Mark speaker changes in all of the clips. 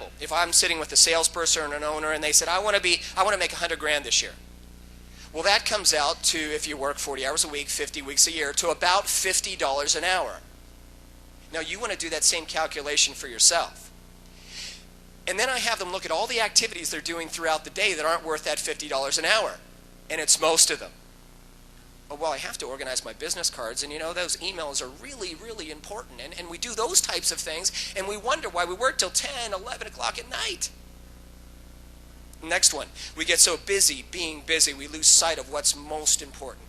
Speaker 1: example, if I'm sitting with a salesperson or an owner and they said, I want to make 100 grand this year. Well, that comes out to, if you work 40 hours a week, 50 weeks a year, to about $50 an hour. Now, you want to do that same calculation for yourself. And then I have them look at all the activities they're doing throughout the day that aren't worth that $50 an hour. And it's most of them. Oh, well, I have to organize my business cards, and you know, those emails are really, really important. And we do those types of things, and we wonder why we work till 10, 11 o'clock at night. Next one, we get so busy being busy, we lose sight of what's most important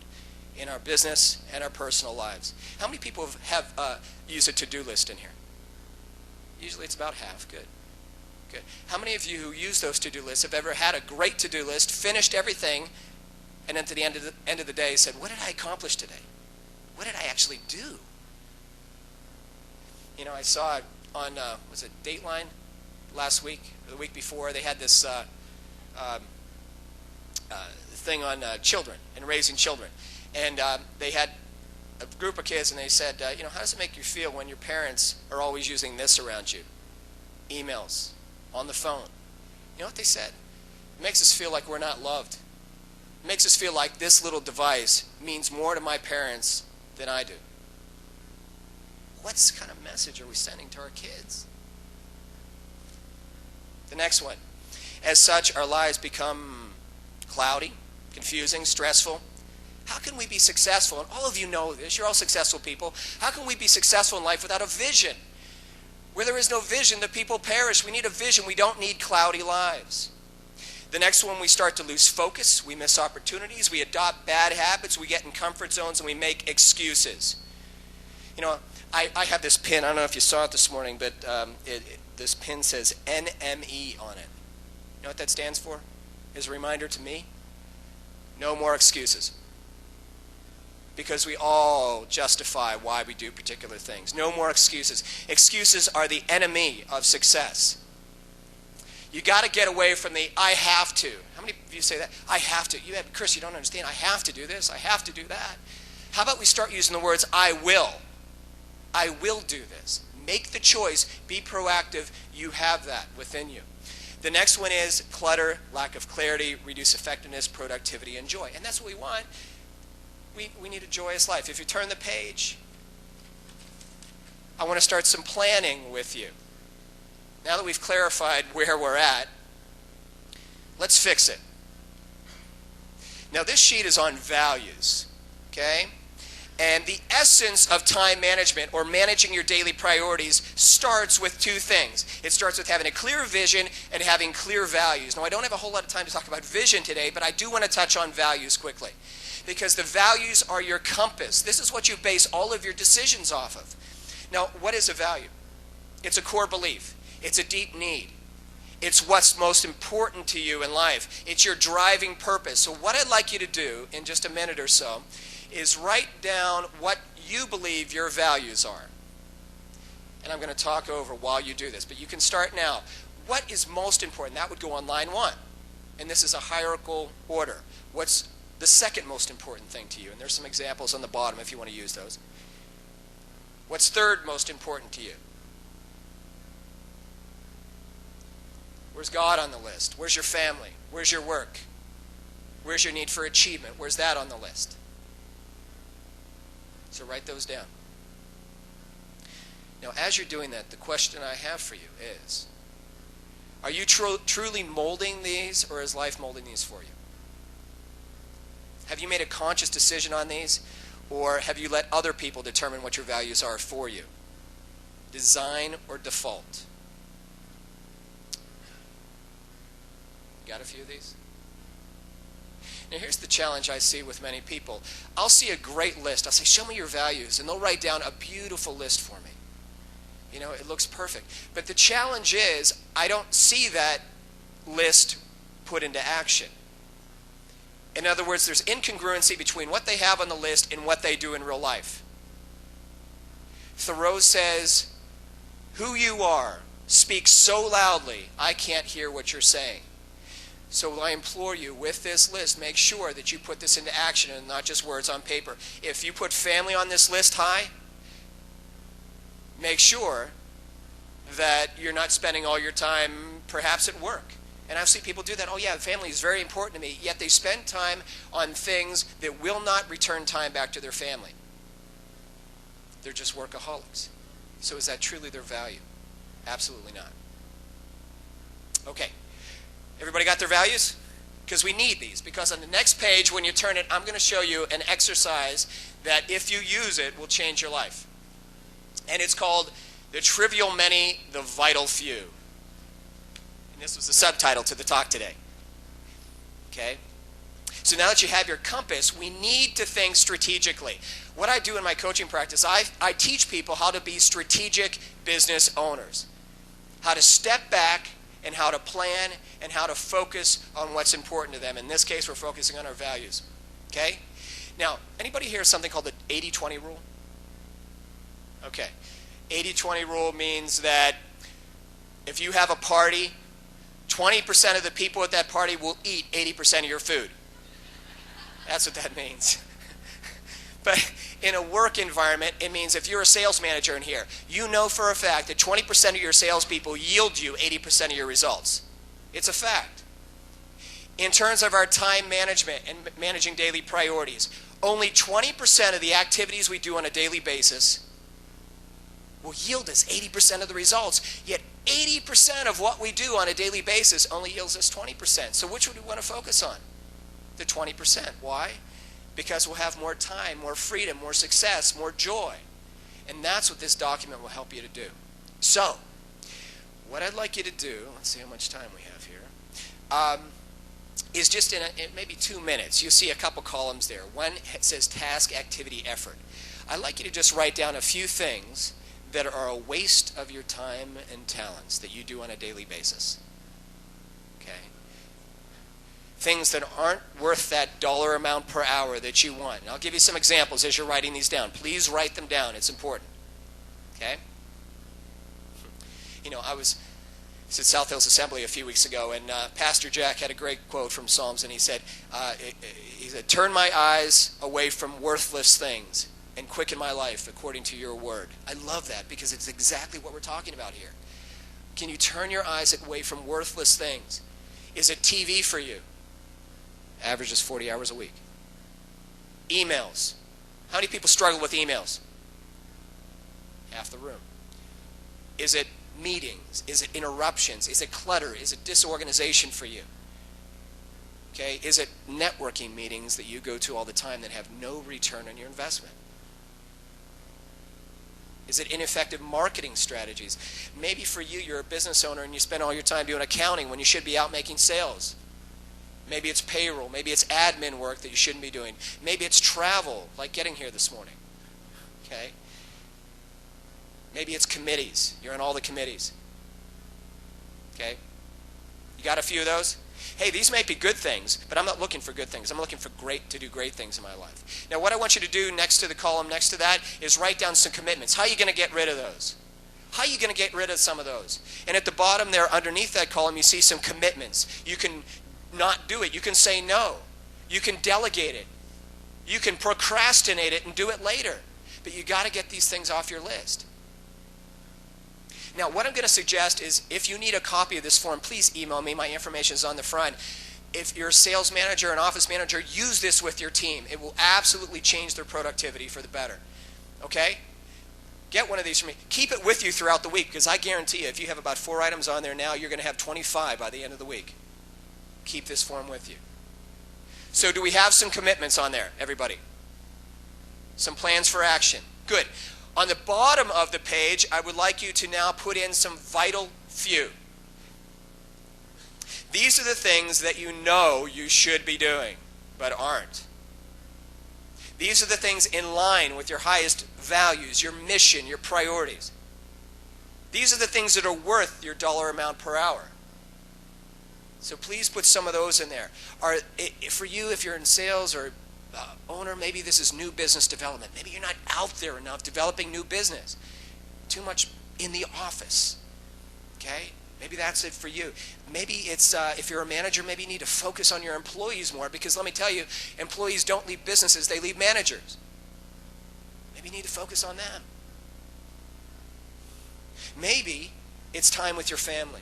Speaker 1: in our business and our personal lives. How many people have used a to-do list in here? Usually it's about half. Good. Good. How many of you who use those to-do lists have ever had a great to-do list, finished everything, and then to the end of the day said, what did I accomplish today? What did I actually do? You know, I saw on, was it Dateline last week, or the week before, they had this thing on children and raising children. And they had a group of kids, and they said, you know, how does it make you feel when your parents are always using this around you? Emails, on the phone. You know what they said? It makes us feel like we're not loved. It makes us feel like this little device means more to my parents than I do. What kind of message are we sending to our kids? The next one. As such, our lives become cloudy, confusing, stressful. How can we be successful? And all of you know this. You're all successful people. How can we be successful in life without a vision? Where there is no vision, the people perish. We need a vision. We don't need cloudy lives. The next one, we start to lose focus. We miss opportunities. We adopt bad habits. We get in comfort zones, and we make excuses. You know, I have this pin. I don't know if you saw it this morning, but this pin says NME on it. You know what that stands for? As a reminder to me, no more excuses. Because we all justify why we do particular things. No more excuses. Excuses are the enemy of success. You got to get away from the I have to. How many of you say that? I have to. Chris, you don't understand. I have to do this. I have to do that. How about we start using the words I will? I will do this. Make the choice. Be proactive. You have that within you. The next one is clutter, lack of clarity, reduce effectiveness, productivity, and joy. And that's what we want. We need a joyous life. If you turn the page, I want to start some planning with you. Now that we've clarified where we're at, let's fix it. Now this sheet is on values, okay? And the essence of time management, or managing your daily priorities, starts with two things. It starts with having a clear vision and having clear values. Now I don't have a whole lot of time to talk about vision today, but I do want to touch on values quickly. Because the values are your compass. This is what you base all of your decisions off of. Now, what is a value? It's a core belief. It's a deep need. It's what's most important to you in life. It's your driving purpose. So what I'd like you to do in just a minute or so is write down what you believe your values are. And I'm going to talk over while you do this. But you can start now. What is most important? That would go on line 1. And this is a hierarchical order. What's the second most important thing to you? And there's some examples on the bottom if you want to use those. What's third most important to you? Where's God on the list? Where's your family? Where's your work? Where's your need for achievement? Where's that on the list? So write those down. Now, as you're doing that, the question I have for you is, are you truly molding these, or is life molding these for you? Have you made a conscious decision on these, or have you let other people determine what your values are for you? Design or default? Got a few of these? Now here's the challenge I see with many people. I'll see a great list. I'll say, show me your values, and they'll write down a beautiful list for me. You know, it looks perfect. But the challenge is, I don't see that list put into action. In other words, there's incongruency between what they have on the list and what they do in real life. Thoreau says, who you are speaks so loudly, I can't hear what you're saying. So I implore you, with this list, make sure that you put this into action and not just words on paper. If you put family on this list high, make sure that you're not spending all your time perhaps at work. And I've seen people do that. Oh yeah, family is very important to me, yet they spend time on things that will not return time back to their family. They're just workaholics. So is that truly their value? Absolutely not. Okay, everybody got their values? Because we need these. Because on the next page, when you turn it, I'm going to show you an exercise that, if you use it, will change your life. And it's called The Trivial Many, the Vital Few. And this was the subtitle to the talk today. Okay? So now that you have your compass, we need to think strategically. What I do in my coaching practice, I teach people how to be strategic business owners. How to step back and how to plan and how to focus on what's important to them. In this case, we're focusing on our values. Okay? Now, anybody hear something called the 80-20 rule? Okay. 80-20 rule means that if you have a party, 20% of the people at that party will eat 80% of your food. That's what that means. But in a work environment, it means if you're a sales manager in here, you know for a fact that 20% of your salespeople yield you 80% of your results. It's a fact. In terms of our time management and managing daily priorities, only 20% of the activities we do on a daily basis will yield us 80% of the results. Yet 80% of what we do on a daily basis only yields us 20%. So which would we want to focus on? The 20%. Why? Because we'll have more time, more freedom, more success, more joy. And that's what this document will help you to do. So, what I'd like you to do, let's see how much time we have here, is just in maybe 2 minutes. You'll see a couple columns there. One says task, activity, effort. I'd like you to just write down a few things that are a waste of your time and talents that you do on a daily basis. Okay? Things that aren't worth that dollar amount per hour that you want. And I'll give you some examples as you're writing these down. Please write them down. It's important. Okay? You know, I was at South Hills Assembly a few weeks ago, and Pastor Jack had a great quote from Psalms, and he said, "Turn my eyes away from worthless things and quicken my life according to your word." I love that because it's exactly what we're talking about here. Can you turn your eyes away from worthless things? Is it TV for you? Averages 40 hours a week. Emails. How many people struggle with emails? Half the room. Is it meetings? Is it interruptions? Is it clutter? Is it disorganization for you? Okay? Is it networking meetings that you go to all the time that have no return on your investment? Is it ineffective marketing strategies? Maybe for you, you're a business owner and you spend all your time doing accounting when you should be out making sales. Maybe it's payroll. Maybe it's admin work that you shouldn't be doing. Maybe it's travel, like getting here this morning. Okay? Maybe it's committees. You're on all the committees. Okay? You got a few of those? Hey, these may be good things, but I'm not looking for good things. I'm looking for to do great things in my life. Now, what I want you to do next to the column next to that is write down some commitments. How are you going to get rid of those? How are you going to get rid of some of those? And at the bottom there, underneath that column, you see some commitments. You can not do it. You can say no. You can delegate it. You can procrastinate it and do it later. But you got to get these things off your list. Now, what I'm going to suggest is if you need a copy of this form, please email me. My information is on the front. If you're a sales manager, an office manager, use this with your team. It will absolutely change their productivity for the better. Okay? Get one of these from me. Keep it with you throughout the week, because I guarantee you, if you have about 4 items on there now, you're going to have 25 by the end of the week. Keep this form with you. So do we have some commitments on there, everybody? Some plans for action. Good. On the bottom of the page, I would like you to now put in some vital few. These are the things that you know you should be doing, but aren't. These are the things in line with your highest values, your mission, your priorities. These are the things that are worth your dollar amount per hour. So please put some of those in there. For you, if you're in sales or owner, maybe this is new business development. Maybe you're not out there enough developing new business. Too much in the office. Okay? Maybe that's it for you. Maybe it's, if you're a manager, maybe you need to focus on your employees more, because let me tell you, employees don't leave businesses, they leave managers. Maybe you need to focus on them. Maybe It's time with your family.